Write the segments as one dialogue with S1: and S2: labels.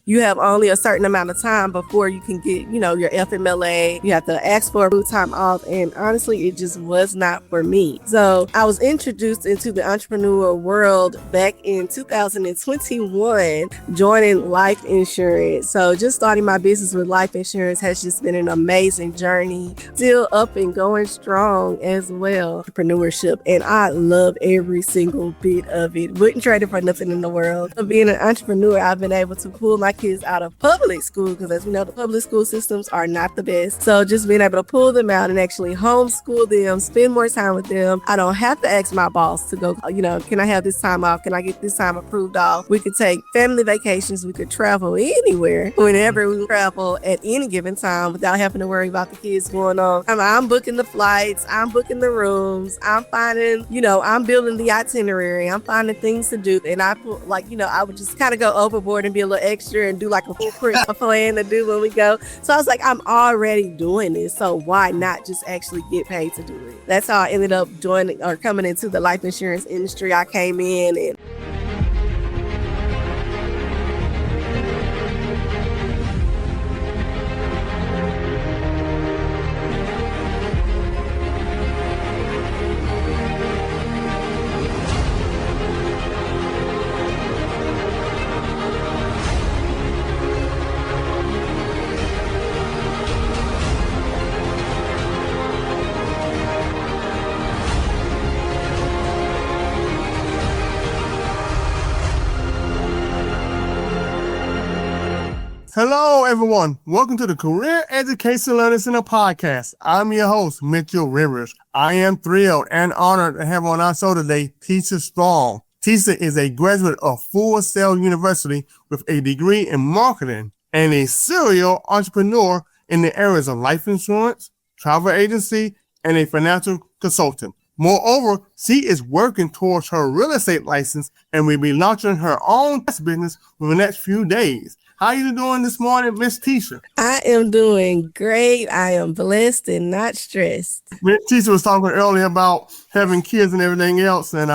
S1: you have only a certain amount of time before you can get, your FMLA. You have to ask for full time off. And honestly, it just was not for me. So I was introduced into the entrepreneur world back in 2021, joining life insurance. So just starting my business with life insurance has just been an amazing journey. Still up and going strong as well. Entrepreneurship. And I love every single bit of it. Wouldn't trade it for nothing in the world. Being an entrepreneur, I've been able to pull my kids out of public school because, as we know, the public school systems are not the best. So just being able to pull them out and actually homeschool them, spend more time with them. I don't have to ask my boss to go, can I have this time off? Can I get this time approved off? We could take family vacations. We could travel anywhere, whenever we travel at any given time without having to worry about the kids going on. I'm booking the flights. I'm booking the rooms. I'm finding, I'm building the itinerary. I'm finding things to do. And I would just kind of go overboard and be a little extra and do like a full plan to do when we go. So I was like, I'm already doing this. So why not just actually get paid to do it? That's how I ended up joining or coming into the life insurance industry. I came in and
S2: Hello, everyone. Welcome to the Career Education Learning Center podcast. I'm your host, Mitchell Rivers. I am thrilled and honored to have on our show today, Tisha Strong. Tisha is a graduate of Full Sail University with a degree in marketing and a serial entrepreneur in the areas of life insurance, travel agency, and a financial consultant. Moreover, she is working towards her real estate license and will be launching her own business within the next few days. How you doing this morning, Miss Tisha?
S1: I am doing great. I am blessed and not stressed.
S2: Miss Tisha was talking earlier about having kids and everything else, and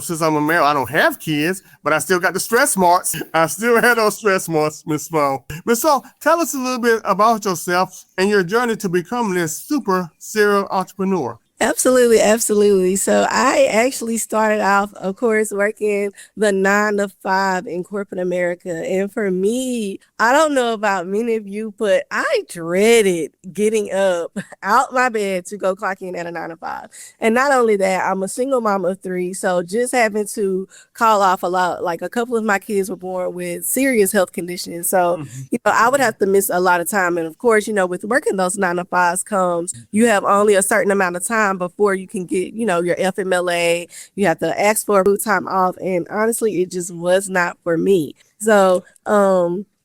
S2: since I'm a male, I don't have kids, but I still got the stress marks. I still have those stress marks, Miss Small. Miss Small, tell us a little bit about yourself and your journey to become this super serial entrepreneur.
S1: Absolutely. So I actually started off, of course, working the 9 to 5 in corporate America. And for me, I don't know about many of you, but I dreaded getting up out my bed to go clock in at a 9 to 5. And not only that, I'm a single mom of 3. So just having to call off a lot, like a couple of my kids were born with serious health conditions. So, I would have to miss a lot of time. And of course, with working those 9 to 5s comes, you have only a certain amount of time before you can get, your FMLA. You have to ask for full time off. And honestly, it just was not for me. So,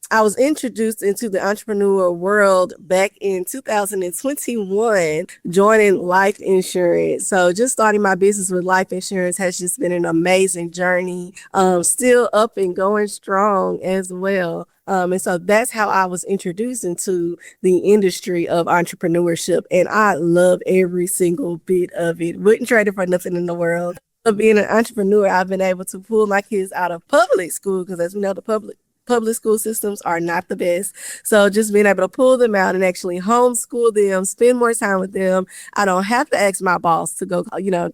S1: I was introduced into the entrepreneur world back in 2021, joining life insurance. So just starting my business with life insurance has just been an amazing journey. Still up and going strong as well. And so that's how I was introduced into the industry of entrepreneurship. And I love every single bit of it. Wouldn't trade it for nothing in the world. Being an entrepreneur, I've been able to pull my kids out of public school because, as we know, the public school systems are not the best. So just being able to pull them out and actually homeschool them, spend more time with them. I don't have to ask my boss to go,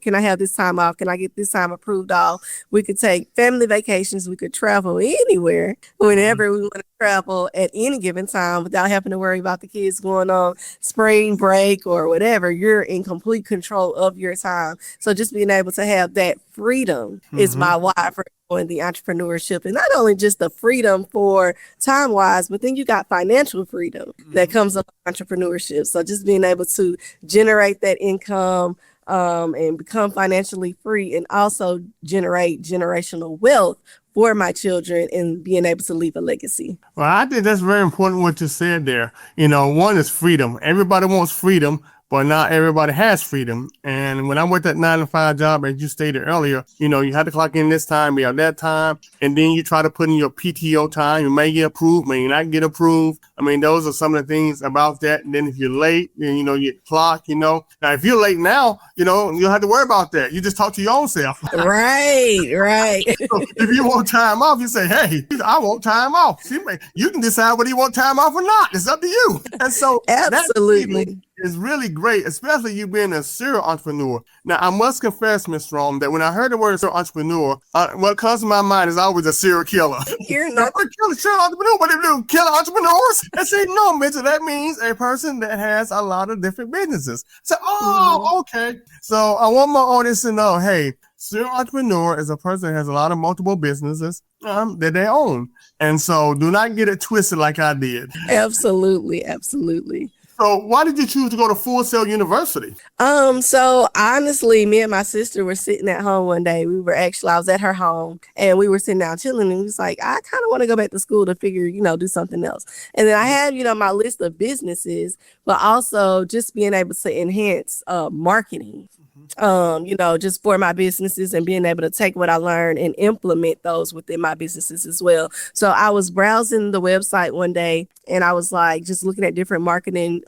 S1: can I have this time off? Can I get this time approved off? We could take family vacations. We could travel anywhere, whenever we want to travel at any given time without having to worry about the kids going on spring break or whatever. You're in complete control of your time. So just being able to have that freedom is my why for in the entrepreneurship. And not only just the freedom for time wise, but then you got financial freedom that comes with entrepreneurship. So just being able to generate that income and become financially free, and also generate generational wealth for my children and being able to leave a legacy.
S2: Well, I think that's very important what you said there. One is freedom. Everybody wants freedom, but not everybody has freedom. And when I worked that 9 to 5 job, as you stated earlier, you had to clock in this time, be out that time, and then you try to put in your PTO time. You may get approved, may not get approved. I mean, those are some of the things about that. And then if you're late, then you clock. Now if you're late now, you don't have to worry about that. You just talk to your own self.
S1: Right.
S2: So if you want time off, you say, hey, I want time off. You can decide whether you want time off or not. It's up to you. And so
S1: Absolutely.
S2: is really great, especially you being a serial entrepreneur. Now, I must confess, Ms. Strong, that when I heard the word serial entrepreneur, what comes to my mind is always a serial killer.
S1: You're not
S2: Serial entrepreneur, what do you do? Kill entrepreneurs? And say, no, Mitchell, that means a person that has a lot of different businesses. So, okay. So I want my audience to know, hey, serial entrepreneur is a person that has a lot of multiple businesses that they own. And so do not get it twisted like I did.
S1: Absolutely.
S2: So why did you choose to go to Full Sail University?
S1: So honestly, me and my sister were sitting at home one day. I was at her home and we were sitting down chilling, and we was like, I kind of want to go back to school to figure, do something else. And then I had, my list of businesses, but also just being able to enhance marketing. Just for my businesses and being able to take what I learned and implement those within my businesses as well. So I was browsing the website one day and I was like, just looking at different marketing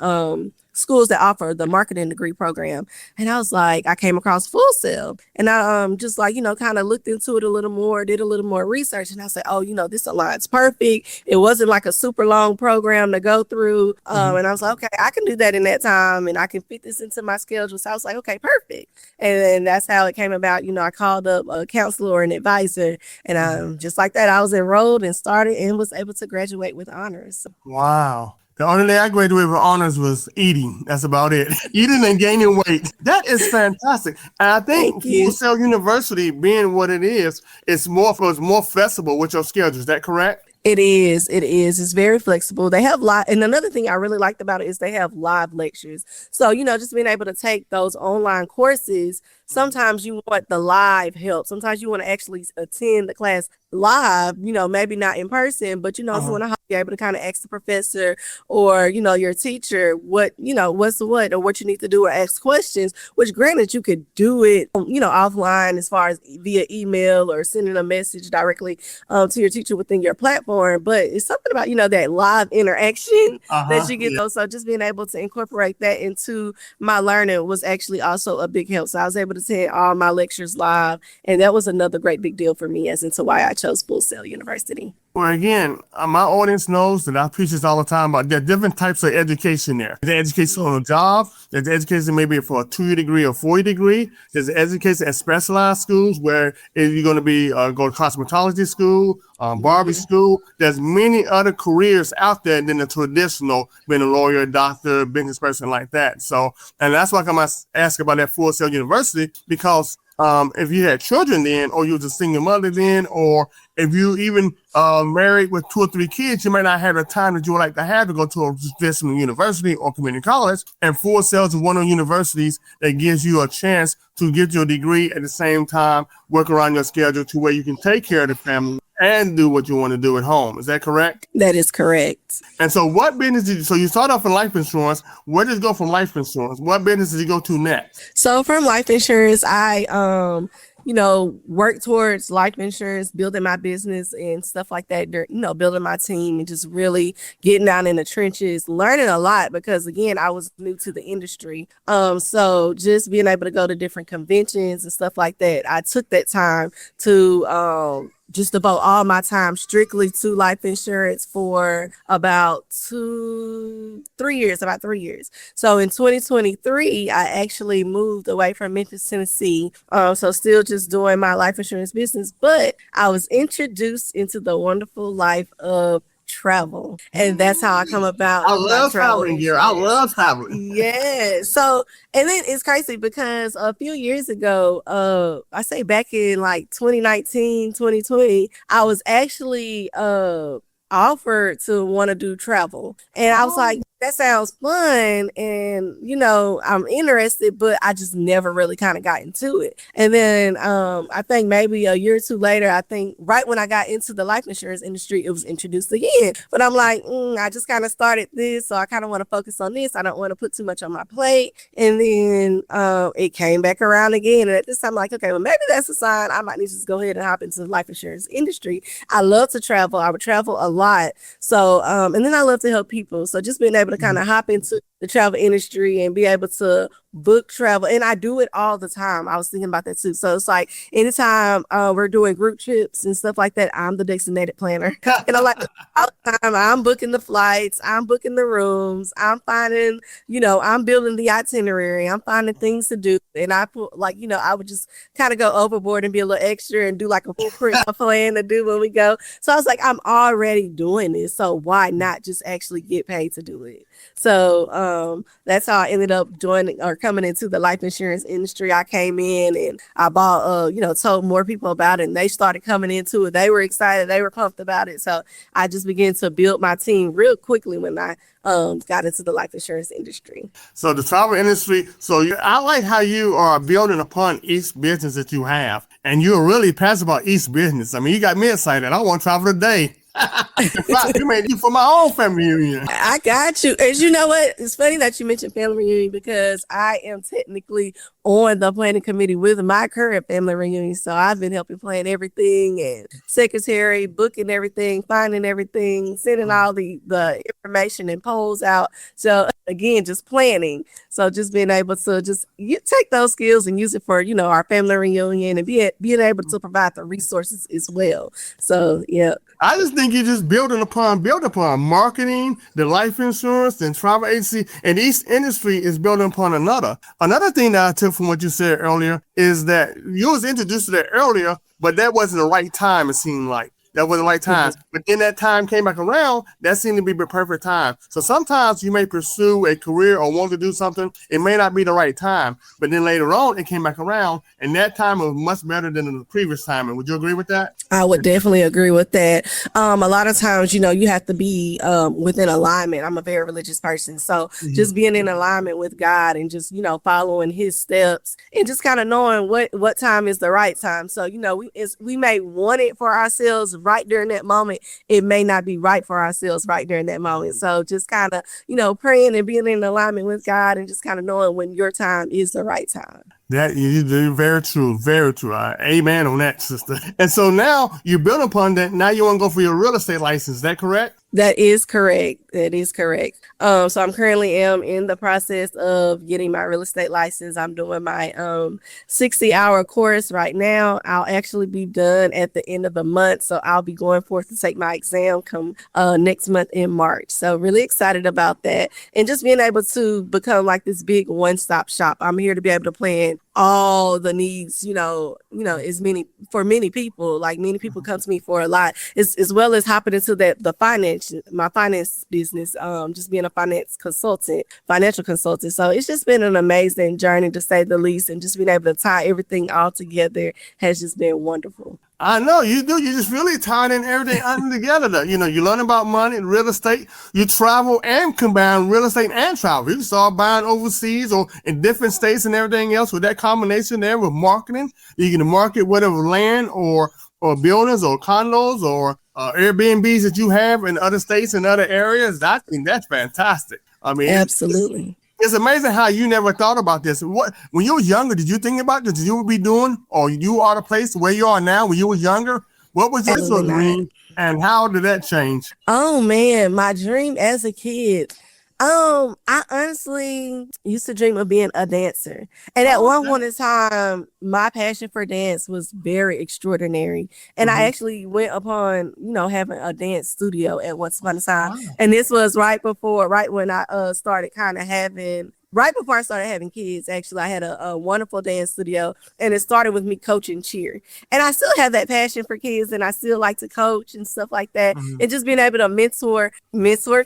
S1: schools that offer the marketing degree program. And I was like, I came across Full Sail, and I just like, kind of looked into it a little more, did a little more research. And I said, oh, this aligns perfect. It wasn't like a super long program to go through. And I was like, okay, I can do that in that time and I can fit this into my schedule. So I was like, okay, perfect. And then that's how it came about. I called up a counselor or an advisor, and just like that, I was enrolled and started and was able to graduate with honors.
S2: Wow. The only thing I graduated with honors was eating. That's about it. Eating and gaining weight. That is fantastic. And I think Full Sail University, being what it is, it's more flexible with your schedule. Is that correct?
S1: It is. It's very flexible. They have and another thing I really liked about it is they have live lectures. So, just being able to take those online courses, sometimes you want the live help. Sometimes you want to actually attend the class live, maybe not in person, but, if you want to be able to kind of ask the professor or, your teacher what's what or what you need to do or ask questions, which granted you could do it, offline as far as via email or sending a message directly to your teacher within your platform. But it's something about, that live interaction that you get. Yeah. So just being able to incorporate that into my learning was actually also a big help. So I was able to attend all my lectures live. And that was another great big deal for me as into why I chose Full Sail University.
S2: Well, again, my audience knows that I preach this all the time about there are different types of education there. There's education on a job. There's education maybe for a 2-year degree or 4-year degree. There's education at specialized schools where you're going to be go to cosmetology school, barber school. There's many other careers out there than the traditional being a lawyer, doctor, business person like that. So, and that's why I'm asking about that Full Sail University, because if you had children then, or you was a single mother then, or if you even married with 2 or 3 kids, you might not have the time that you would like to have to go to a traditional university or community college. And Full Sail is one of the universities that gives you a chance to get your degree at the same time, work around your schedule to where you can take care of the family and do what you want to do at home. Is that correct?
S1: That is correct.
S2: And so what business did you, so you start off in life insurance. Where did you go from life insurance? What business did you go to next?
S1: So from life insurance, I, work towards life insurance, building my business and stuff like that, building my team and just really getting down in the trenches, learning a lot because, again, I was new to the industry. So just being able to go to different conventions and stuff like that, I took that time to just devote all my time strictly to life insurance for about 3 years. So in 2023, I actually moved away from Memphis, Tennessee. So still just doing my life insurance business, but I was introduced into the wonderful life of travel, and that's how I come about.
S2: I love traveling here. I love traveling.
S1: Yeah. So, and then it's crazy because a few years ago, I say back in like 2019, 2020, I was actually offered to want to do travel, and I was like, that sounds fun, and I'm interested, but I just never really kind of got into it. And then I think maybe a year or two later, I think right when I got into the life insurance industry, it was introduced again. But I'm like, I just kind of started this, so I kind of want to focus on this. I don't want to put too much on my plate. And then it came back around again, and at this time, I'm like, okay, well, maybe that's a sign I might need to just go ahead and hop into the life insurance industry. I love to travel. I would travel a lot. So, and then I love to help people. So just being able to kind of hop into the travel industry and be able to book travel. And I do it all the time. I was thinking about that too. So it's like anytime we're doing group trips and stuff like that, I'm the designated planner. And I'm like, all the time, I'm booking the flights, I'm booking the rooms, I'm finding, I'm building the itinerary, I'm finding things to do. And I put like, I would just kind of go overboard and be a little extra and do like a full print plan to do when we go. So I was like, I'm already doing this. So why not just actually get paid to do it? So that's how I ended up joining or coming into the life insurance industry. I came in and I bought, told more people about it, and they started coming into it. They were excited. They were pumped about it. So I just began to build my team real quickly when I got into the life insurance industry.
S2: So the travel industry, I like how you are building upon each business that you have, and you're really passionate about each business. I mean, you got me excited. I want to travel today. In fact, you made it for my own family reunion.
S1: I got you. As you know what, it's funny that you mentioned family reunion because I am technically on the planning committee with my current family reunion. So I've been helping plan everything and secretary, booking everything, finding everything, sending all the information and polls out. So again, just planning. So just being able to you take those skills and use it for, our family reunion and being able to provide the resources as well. So, yeah.
S2: I just think you're just building upon marketing, the life insurance, and travel agency, and each industry is building upon another. Another thing that I took from what you said earlier is that you was introduced to that earlier, but that wasn't the right time, it seemed like. That wasn't the right time. But then that time came back around, that seemed to be the perfect time. So sometimes you may pursue a career or want to do something. It may not be the right time, but then later on it came back around, and that time was much better than the previous time. And would you agree with that?
S1: I would definitely agree with that. A lot of times, you have to be within alignment. I'm a very religious person. So just being in alignment with God and just, following his steps and just kind of knowing what time is the right time. So, we may want it for ourselves right during that moment. It may not be right for ourselves right during that moment. So just kind of, praying and being in alignment with God and just kind of knowing when your time is the right time.
S2: That is very true, very true. Amen on that, sister. And so now you build upon that. Now you want to go for your real estate license. Is that correct?
S1: That is correct. That is correct. So I'm currently in the process of getting my real estate license. I'm doing my 60-hour course right now. I'll actually be done at the end of the month. So I'll be going forth to take my exam come next month in March. So really excited about that. And just being able to become like this big one-stop shop. I'm here to be able to plan all the needs, as many people, like many people come to me for a lot, as well as hopping into my finance business, just being a financial consultant. So it's just been an amazing journey to say the least, and just being able to tie everything all together has just been wonderful.
S2: I know you do. You just really tied in everything together. Though. You learn about money and real estate. You travel and combine real estate and travel. You start buying overseas or in different states and everything else with that combination there with marketing. You can market whatever land or buildings or condos or Airbnbs that you have in other states and other areas. I think that's fantastic. I mean,
S1: absolutely.
S2: It's amazing how you never thought about this. When you were younger, did you think about this? Did you be doing, or you are the place where you are now when you were younger? What was your dream, and how did that change?
S1: Oh man, my dream as a kid. I honestly used to dream of being a dancer. And at one point in time, my passion for dance was very extraordinary. And I actually went upon, having a dance studio at once upon a time. Wow. And this was right when I started kind of having right before I started having kids. Actually, I had a wonderful dance studio, and it started with me coaching cheer. And I still have that passion for kids, and I still like to coach and stuff like that. And just being able to mentor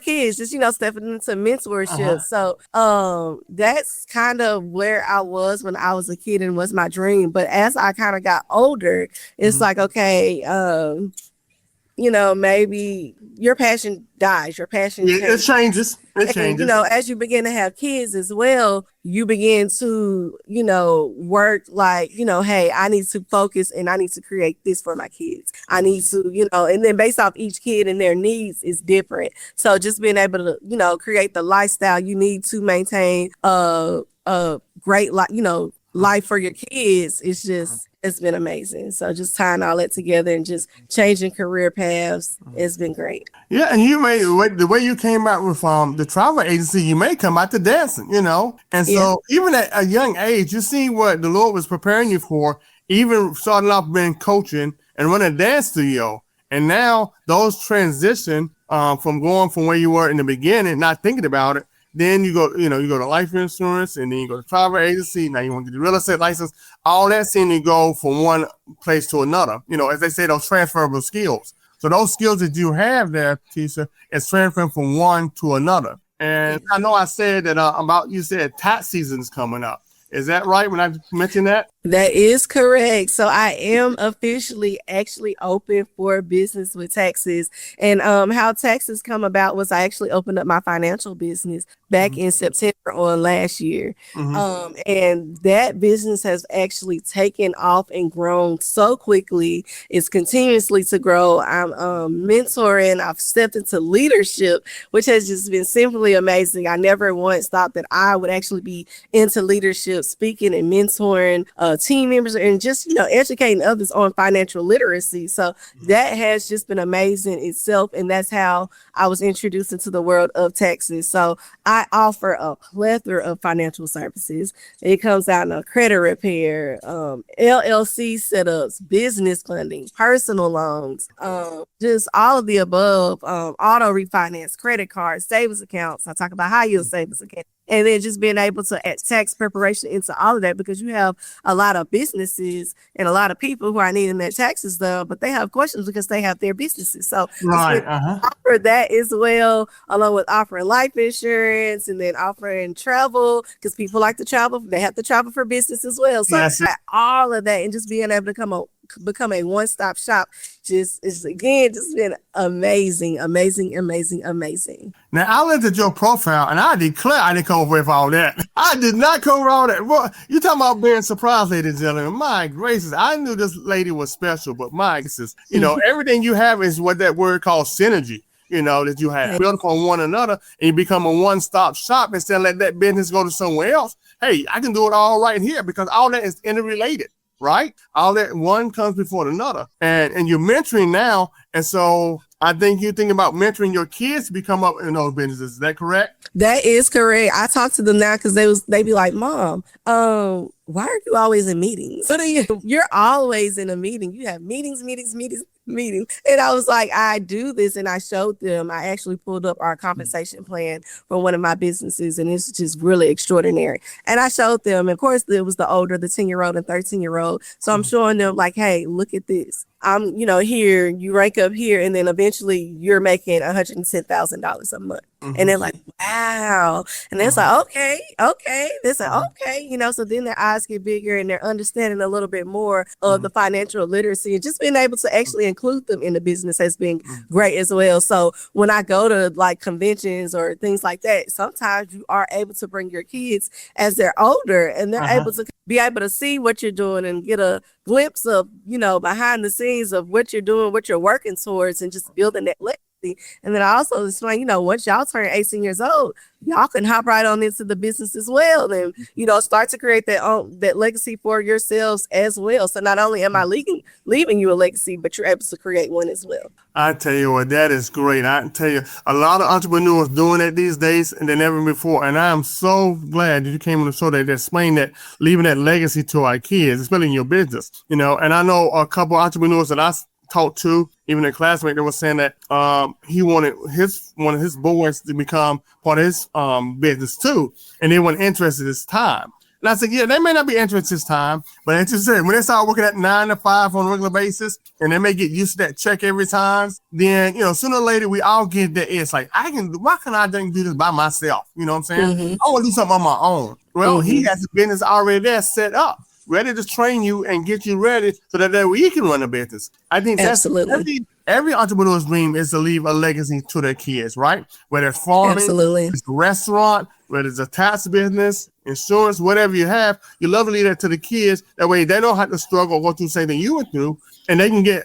S1: kids, just, stepping into mentorship. So that's kind of where I was when I was a kid and was my dream. But as I kind of got older, it's like, okay, maybe your passion dies, your passion
S2: It
S1: changes.
S2: changes. It
S1: And,
S2: changes.
S1: as you begin to have kids as well, you begin to, work like, hey, I need to focus and I need to create this for my kids. I need to, and then based off each kid and their needs is different. So just being able to, create the lifestyle you need to maintain a great life for your kids is just, it's been amazing. So just tying all that together and just changing career paths, it's been great.
S2: Yeah, and you may the way you came out with the travel agency, you may come out to dancing, And
S1: Yeah.
S2: so even at a young age, you see what the Lord was preparing you for, even starting off being coaching and running a dance studio. And now those transition from going from where you were in the beginning, not thinking about it. Then you go to life insurance, and then you go to travel agency. Now you want to get the real estate license. All that seems to go from one place to another. As they say, those transferable skills. So those skills that you have there, Tisha, is transferring from one to another. And I know I said that you said tax season is coming up. Is that right when I mentioned that?
S1: That is correct. So I am officially actually open for business with taxes. And how taxes come about was I actually opened up my financial business back in September on last year. And that business has actually taken off and grown so quickly. It's continuously to grow. I'm mentoring. I've stepped into leadership, which has just been simply amazing. I never once thought that I would actually be into leadership, speaking and mentoring team members, and just educating others on financial literacy. So that has just been amazing itself, and that's how I was introduced into the world of taxes. So I offer a plethora of financial services. It comes out in a credit repair, LLC setups, business funding, personal loans, just all of the above, auto refinance, credit cards, savings accounts. I talk about high yield savings accounts. And then just being able to add tax preparation into all of that, because you have a lot of businesses and a lot of people who are needing their taxes done, but they have questions because they have their businesses. So
S2: Right.
S1: offer that as well, along with offering life insurance and then offering travel, because people like to travel. They have to travel for business as well. So
S2: Yes.
S1: all of that, and just being able to become a one-stop shop just been amazing.
S2: Now, I looked at your profile, and I declare I didn't come with all that. I did not come with all that. Well, you talking about being surprised, ladies and gentlemen. My gracious, I knew this lady was special, but my gracious, everything you have is what that word called synergy. That you have built upon one another, and you become a one-stop shop instead of let that business go to somewhere else. Hey, I can do it all right here, because all that is interrelated. Right? All that one comes before another. And you're mentoring now. And so I think you're thinking about mentoring your kids to become up in those businesses. Is that correct?
S1: That is correct. I talk to them now because they be like, Mom, why are you always in meetings? You're always in a meeting. You have meetings. And I was like, I do this, and I showed them. I actually pulled up our compensation plan for one of my businesses, and it's just really extraordinary. And I showed them, of course, it was the 10-year-old and 13-year-old. So I'm showing them like, hey, look at this. I'm, here, you rank up here, and then eventually you're making $110,000 a month. And they're like, wow. And it's like, okay. They say, okay. So then their eyes get bigger and they're understanding a little bit more of the financial literacy, and just being able to actually include them in the business has been great as well. So when I go to like conventions or things like that, sometimes you are able to bring your kids as they're older, and they're able to be able to see what you're doing and get a glimpse of, behind the scenes of what you're doing, what you're working towards, and just building that legacy. And then I also explain, once y'all turn 18 years old, y'all can hop right on into the business as well, and start to create that legacy for yourselves as well. So not only am I leaving you a legacy, but you're able to create one as well.
S2: I tell you what, that is great. I tell you, a lot of entrepreneurs doing that these days and than ever before. And I am so glad that you came on the show that explained that, leaving that legacy to our kids, especially in your business. And I know a couple of entrepreneurs that I talked to, even a classmate that was saying that he wanted one of his boys to become part of his business too, and they weren't interested this time. And I said, yeah, they may not be interested this time, but as you said, when they start working at 9 to 5 on a regular basis, and they may get used to that check every time, then sooner or later we all get that it's like, why can I do this by myself? You know what I'm saying? I want to do something on my own. Well, he has a business already there set up, ready to train you and get you ready so that way you can run a business. I think that's
S1: absolutely
S2: every entrepreneur's dream is to leave a legacy to their kids, right? Whether it's farming,
S1: Absolutely.
S2: it's a restaurant, whether it's a tax business, insurance, whatever you have, you love to leave that to the kids. That way they don't have to struggle or go through the same thing you went through, and they can get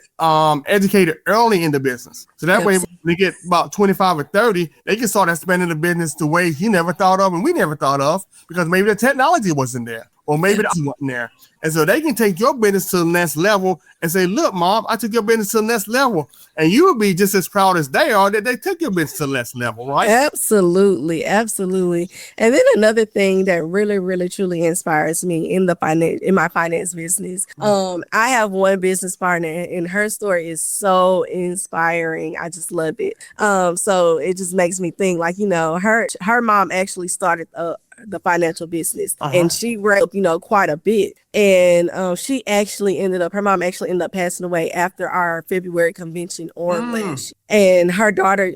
S2: educated early in the business. So that way, when they get about 25 or 30, they can start expanding the business to ways you never thought of and we never thought of, because maybe the technology wasn't there, or maybe that wasn't there. And so they can take your business to the next level and say, look, Mom, I took your business to the next level. And you would be just as proud as they are that they took your business to the next level, right?
S1: Absolutely. Absolutely. And then another thing that really, really, truly inspires me in my finance business. I have one business partner, and her story is so inspiring. I just love it. So it just makes me think, like, her mom actually started the financial business, and she wrote, quite a bit. And her mom actually ended up passing away after our February convention on last year. And her daughter,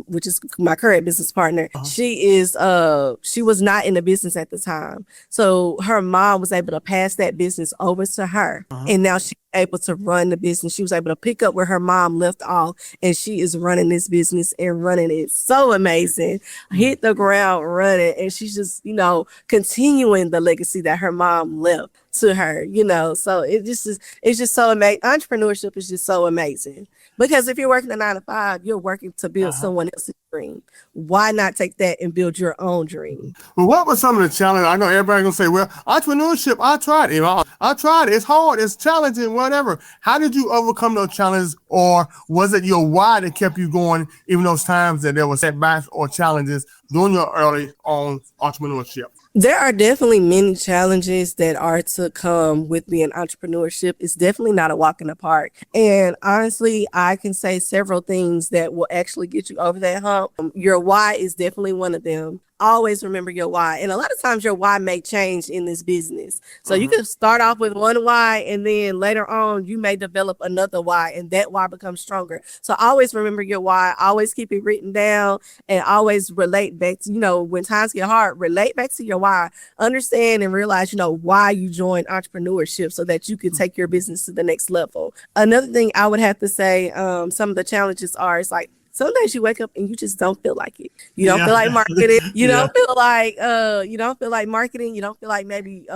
S1: which is my current business partner, she was not in the business at the time. So her mom was able to pass that business over to her. And now she's able to run the business. She was able to pick up where her mom left off, and she is running this business and running it so amazing, hit the ground running. And she's just, continuing the legacy that her mom left to her, so it's just so amazing. Entrepreneurship is just so amazing, because if you're working a 9 to 5, you're working to build someone else's dream. Why not take that and build your own dream?
S2: Well, what was some of the challenges? I know everybody's gonna say, well, entrepreneurship, I tried it. I tried it. It's hard, it's challenging, whatever. How did you overcome those challenges, or was it your why that kept you going, even those times that there were setbacks or challenges during your early on entrepreneurship?
S1: There are definitely many challenges that are to come with being entrepreneurship. It's definitely not a walk in the park. And honestly, I can say several things that will actually get you over that hump. Your why is definitely one of them. Always remember your why. And a lot of times your why may change in this business. So you can start off with one why, and then later on you may develop another why, and that why becomes stronger. So always remember your why. Always keep it written down, and always relate back to, when times get hard, relate back to your why. Understand and realize, why you joined entrepreneurship, so that you can take your business to the next level. Another thing I would have to say, some of the challenges are, it's like, sometimes you wake up and you just don't feel like it. You don't feel like marketing. You don't feel like marketing. You don't feel like maybe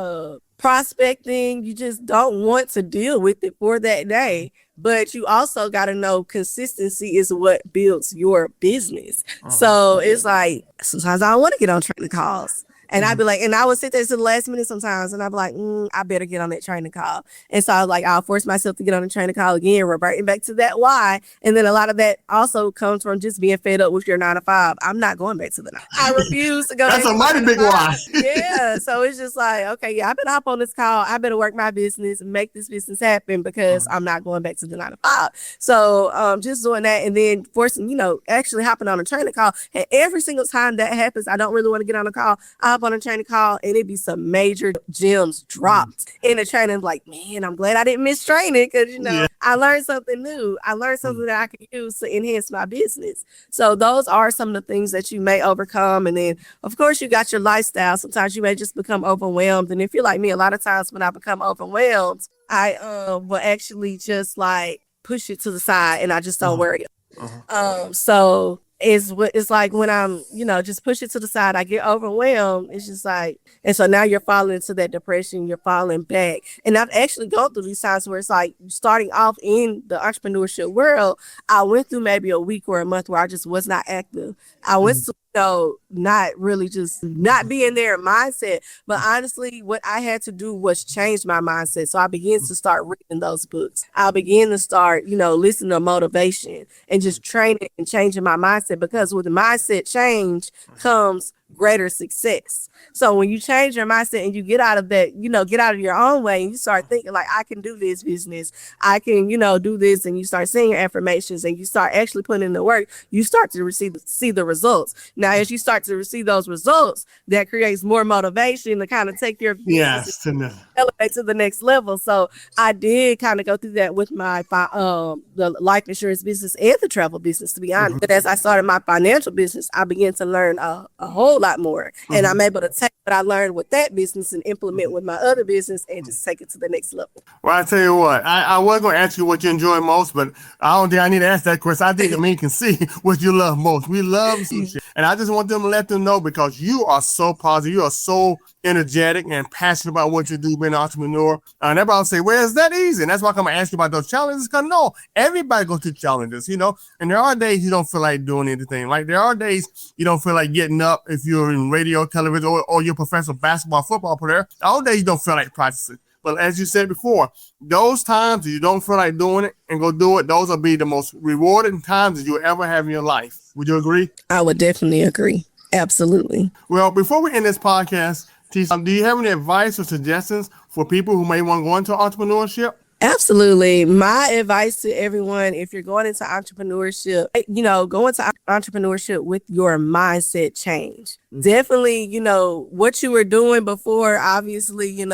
S1: prospecting. You just don't want to deal with it for that day. But you also got to know consistency is what builds your business. So it's like, sometimes I don't want to get on training calls. And I'd be like, and I would sit there to the last minute sometimes, and I'd be like, I better get on that training call. And so I was like, I'll force myself to get on the training call again, reverting back to that why. And then a lot of that also comes from just being fed up with your 9 to 5. I'm not going back to the 9. I refuse to go.
S2: That's a mighty big why.
S1: Yeah. So it's just like, okay, I better hop on this call. I better work my business and make this business happen, because I'm not going back to the 9 to 5. So just doing that, and then forcing, actually hopping on a training call. And every single time that happens, I don't really want to get on a call. I on a training call, and it'd be some major gems dropped in the training. Like, man, I'm glad I didn't miss training, because I learned something new. I learned something that I can use to enhance my business. So those are some of the things that you may overcome. And then of course you got your lifestyle. Sometimes you may just become overwhelmed. And if you're like me, a lot of times when I become overwhelmed, I will actually just like push it to the side, and I just don't worry. So it's like when I'm, just push it to the side, I get overwhelmed. It's just like, and so now you're falling into that depression, you're falling back. And I've actually gone through these times where it's like, starting off in the entrepreneurship world, I went through maybe a week or a month where I just was not active. I went to not really just not being there mindset. But honestly, what I had to do was change my mindset. So I began to start reading those books. I began to start, listening to motivation and just training and changing my mindset, because with the mindset change comes greater success. So when you change your mindset and you get out of that, get out of your own way, and you start thinking like, I can do this business, I can, do this, and you start seeing your affirmations and you start actually putting in the work, you start to see the results. Now, as you start to receive those results, that creates more motivation to kind of take your business elevate to the next level. So I did kind of go through that with my the life insurance business and the travel business, to be honest. But as I started my financial business, I began to learn a whole whole lot more. And I'm able to take what I learned with that business and implement with my other business and just take it to the next level.
S2: Well, I tell you what, I was going to ask you what you enjoy most, but I don't think I need to ask that question. I think the men can see what you love most. We love sushi. And I just want them to let them know, because you are so positive. You are so energetic and passionate about what you do being an entrepreneur. And everybody will say, well, is that easy? And that's why I'm going to ask you about those challenges, because no, everybody goes through challenges, you know. And there are days you don't feel like doing anything. Like there are days you don't feel like getting up if you're in radio, television, or you're a professional basketball, football player. All days you don't feel like practicing. But as you said before, those times that you don't feel like doing it and go do it, those will be the most rewarding times that you'll ever have in your life. Would you agree?
S1: I would definitely agree. Absolutely.
S2: Well, before we end this podcast, Tisha, do you have any advice or suggestions for people who may want to go into entrepreneurship?
S1: Absolutely. My advice to everyone, if you're going into entrepreneurship, go into entrepreneurship with your mindset change. Definitely, what you were doing before, obviously,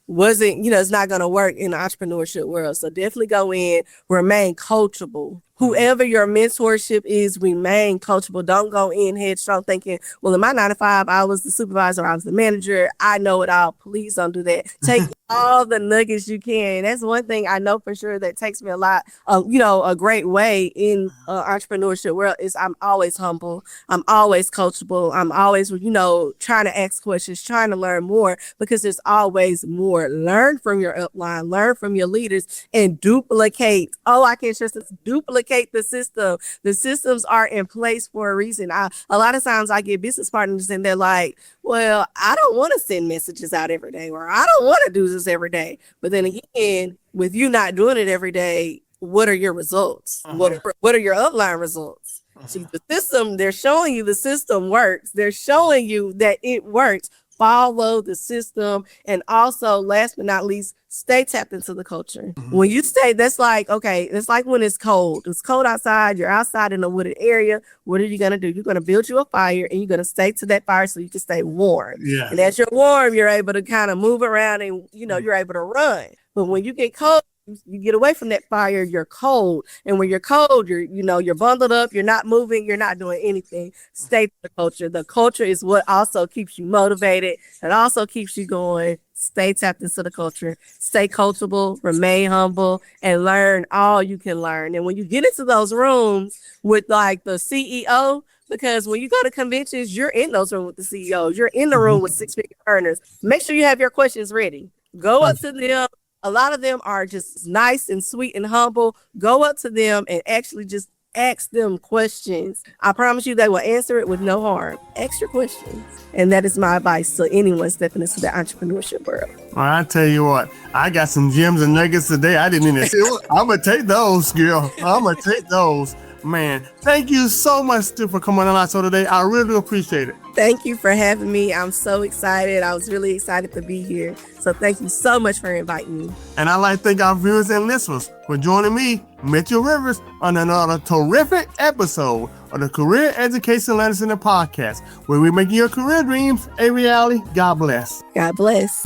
S1: wasn't, it's not going to work in the entrepreneurship world. So definitely go in, remain coachable. Whoever your mentorship is, remain coachable. Don't go in headstrong thinking, well, in my 9 to 5, I was the supervisor, I was the manager, I know it all. Please don't do that. Take all the nuggets you can. That's one thing I know for sure that takes me a lot, a great way in entrepreneurship world is I'm always humble. I'm always coachable. I'm always, trying to ask questions, trying to learn more, because there's always more. Learn from your upline, learn from your leaders, and duplicate. Oh, I can't stress this. Duplicate the system. The systems are in place for a reason. A lot of times I get business partners and they're like, well, I don't want to send messages out every day, or I don't want to do this every day. But then again, with you not doing it every day, what are your results? What are your upline results? See, the system, they're showing you the system works. They're showing you that it works. Follow the system. And also, last but not least, stay tapped into the culture. When you stay, that's like, okay, it's like when it's cold. It's cold outside. You're outside in a wooded area. What are you going to do? You're going to build you a fire, and you're going to stay to that fire so you can stay warm. Yeah. And as you're warm, you're able to kind of move around and, you're able to run. But when you get cold, you get away from that fire, you're cold. And when you're cold, you're bundled up, you're not moving, you're not doing anything. Stay to the culture. The culture is what also keeps you motivated. It also keeps you going. Stay tapped into the culture. Stay coachable, remain humble, and learn all you can learn. And when you get into those rooms with like the CEO, because when you go to conventions, you're in those rooms with the CEOs. You're in the room with six-figure earners. Make sure you have your questions ready. Go up to them. A lot of them are just nice and sweet and humble. Go up to them and actually just ask them questions. I promise you they will answer it with no harm. Ask your questions. And that is my advice to anyone stepping into the entrepreneurship world.
S2: Well, I tell you what, I got some gems and nuggets today. I didn't even see. I'm going to take those, girl. I'm going to take those. Man, thank you so much for coming on our show today. I really appreciate it.
S1: Thank you for having me. I'm so excited. I was really excited to be here. So thank you so much for inviting me.
S2: And I'd like to thank our viewers and listeners for joining me, Mitchell Rivers, on another terrific episode of the Career Education Learning Center podcast, where we make your career dreams a reality. God bless.
S1: God bless.